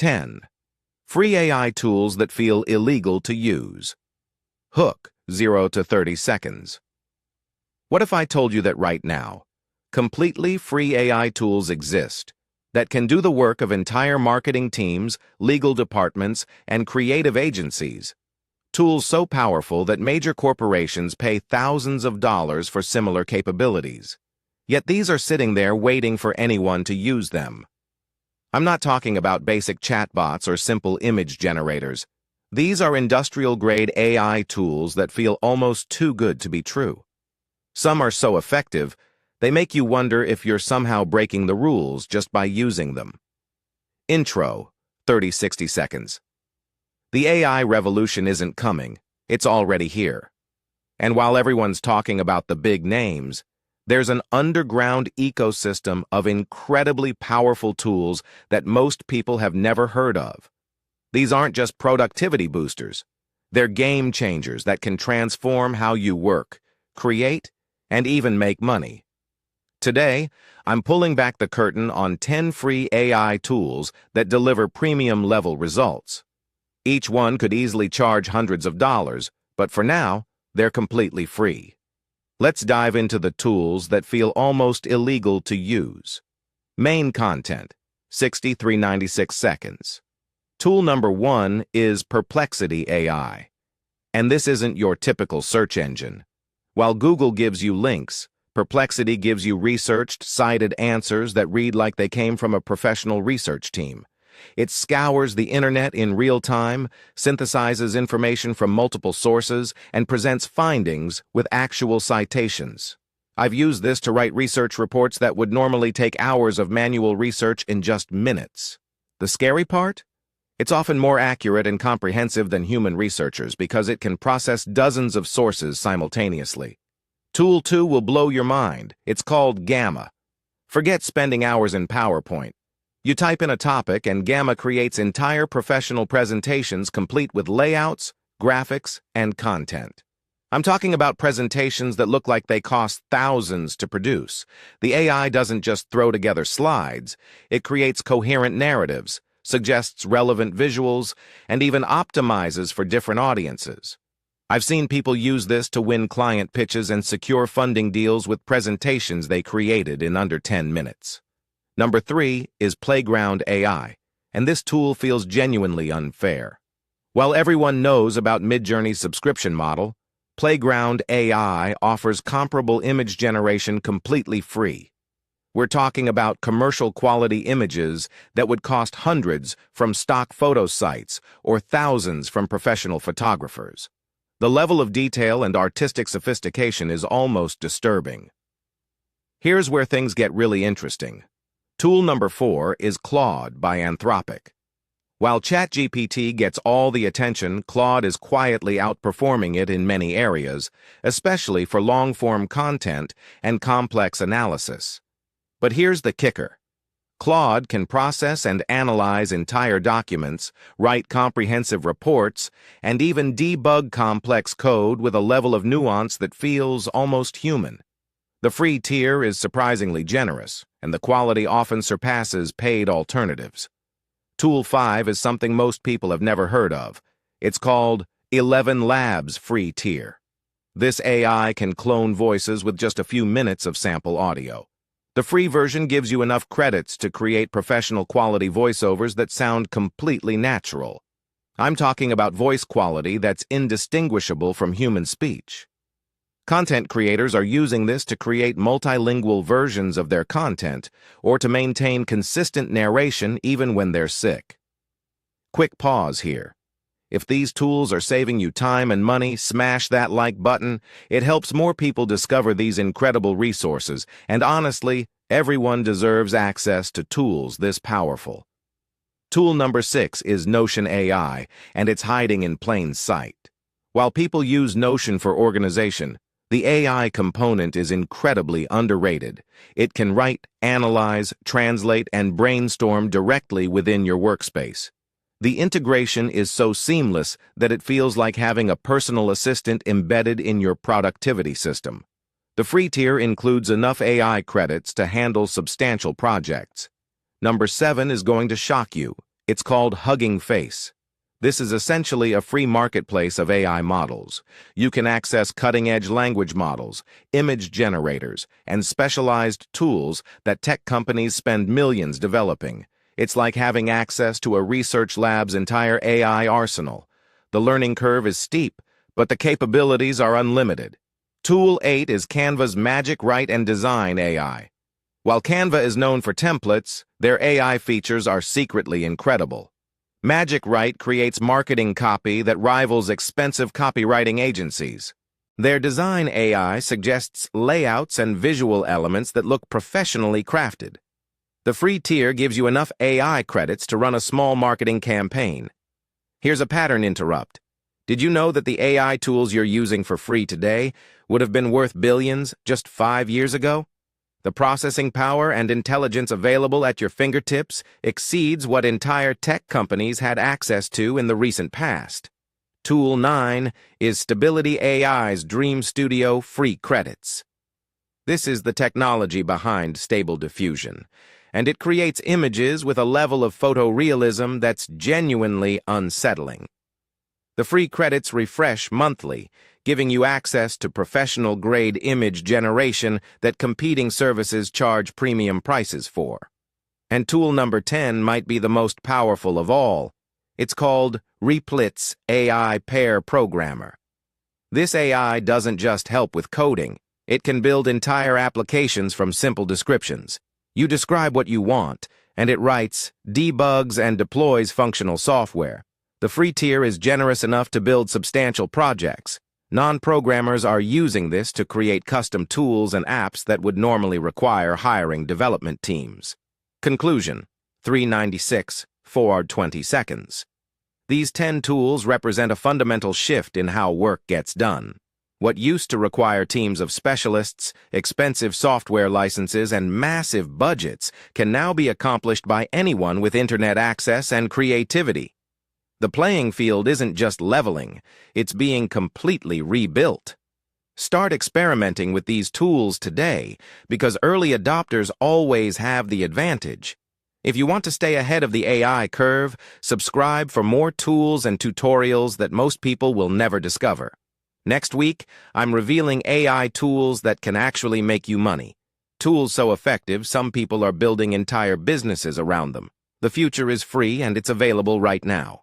10. Free AI tools that feel illegal to use. Hook, 0 to 30 seconds. What if I told you that right now, completely free AI tools exist that can do the work of entire marketing teams, legal departments, and creative agencies? Tools so powerful that major corporations pay thousands of dollars for similar capabilities. Yet these are sitting there waiting for anyone to use them. I'm not talking about basic chatbots or simple image generators. These are industrial-grade AI tools that feel almost too good to be true. Some are so effective, they make you wonder if you're somehow breaking the rules just by using them. Intro, 30-60 seconds. The AI revolution isn't coming, it's already here. And while everyone's talking about the big names, there's an underground ecosystem of incredibly powerful tools that most people have never heard of. These aren't just productivity boosters. They're game changers that can transform how you work, create, and even make money. Today, I'm pulling back the curtain on 10 free AI tools that deliver premium-level results. Each one could easily charge hundreds of dollars, but for now, they're completely free. Let's dive into the tools that feel almost illegal to use. Main content, 63-96 seconds. Tool number 1 is Perplexity AI. And this isn't your typical search engine. While Google gives you links, Perplexity gives you researched, cited answers that read like they came from a professional research team. It scours the internet in real time, synthesizes information from multiple sources, and presents findings with actual citations. I've used this to write research reports that would normally take hours of manual research in just minutes. The scary part? It's often more accurate and comprehensive than human researchers because it can process dozens of sources simultaneously. Tool 2 will blow your mind. It's called Gamma. Forget spending hours in PowerPoint. You type in a topic and Gamma creates entire professional presentations complete with layouts, graphics, and content. I'm talking about presentations that look like they cost thousands to produce. The AI doesn't just throw together slides, it creates coherent narratives, suggests relevant visuals, and even optimizes for different audiences. I've seen people use this to win client pitches and secure funding deals with presentations they created in under 10 minutes. Number 3 is Playground AI, and this tool feels genuinely unfair. While everyone knows about Midjourney's subscription model, Playground AI offers comparable image generation completely free. We're talking about commercial-quality images that would cost hundreds from stock photo sites or thousands from professional photographers. The level of detail and artistic sophistication is almost disturbing. Here's where things get really interesting. Tool number 4 is Claude by Anthropic. While ChatGPT gets all the attention, Claude is quietly outperforming it in many areas, especially for long-form content and complex analysis. But here's the kicker. Claude can process and analyze entire documents, write comprehensive reports, and even debug complex code with a level of nuance that feels almost human. The free tier is surprisingly generous, and the quality often surpasses paid alternatives. Tool 5 is something most people have never heard of. It's called 11 Labs free tier. This AI can clone voices with just a few minutes of sample audio. The free version gives you enough credits to create professional quality voiceovers that sound completely natural. I'm talking about voice quality that's indistinguishable from human speech. Content creators are using this to create multilingual versions of their content or to maintain consistent narration even when they're sick. Quick pause here. If these tools are saving you time and money, smash that like button. It helps more people discover these incredible resources, and honestly, everyone deserves access to tools this powerful. Tool number 6 is Notion AI, and it's hiding in plain sight. While people use Notion for organization, the AI component is incredibly underrated. It can write, analyze, translate, and brainstorm directly within your workspace. The integration is so seamless that it feels like having a personal assistant embedded in your productivity system. The free tier includes enough AI credits to handle substantial projects. Number 7 is going to shock you. It's called Hugging Face. This is essentially a free marketplace of AI models. You can access cutting-edge language models, image generators, and specialized tools that tech companies spend millions developing. It's like having access to a research lab's entire AI arsenal. The learning curve is steep, but the capabilities are unlimited. Tool 8 is Canva's Magic Write and Design AI. While Canva is known for templates, their AI features are secretly incredible. Magic Write creates marketing copy that rivals expensive copywriting agencies. Their design AI suggests layouts and visual elements that look professionally crafted. The free tier gives you enough AI credits to run a small marketing campaign. Here's a pattern interrupt. Did you know that the AI tools you're using for free today would have been worth billions just 5 years ago? The processing power and intelligence available at your fingertips exceeds what entire tech companies had access to in the recent past. Tool 9 is Stability AI's Dream Studio free credits. This is the technology behind Stable Diffusion, and it creates images with a level of photorealism that's genuinely unsettling. The free credits refresh monthly, giving you access to professional-grade image generation that competing services charge premium prices for. And tool number 10 might be the most powerful of all. It's called Replit's AI Pair Programmer. This AI doesn't just help with coding. It can build entire applications from simple descriptions. You describe what you want, and it writes, debugs, and deploys functional software. The free tier is generous enough to build substantial projects. Non-programmers are using this to create custom tools and apps that would normally require hiring development teams. Conclusion: 396, forward 20 seconds. These 10 tools represent a fundamental shift in how work gets done. What used to require teams of specialists, expensive software licenses, and massive budgets can now be accomplished by anyone with internet access and creativity. The playing field isn't just leveling, it's being completely rebuilt. Start experimenting with these tools today, because early adopters always have the advantage. If you want to stay ahead of the AI curve, subscribe for more tools and tutorials that most people will never discover. Next week, I'm revealing AI tools that can actually make you money. Tools so effective, some people are building entire businesses around them. The future is free and it's available right now.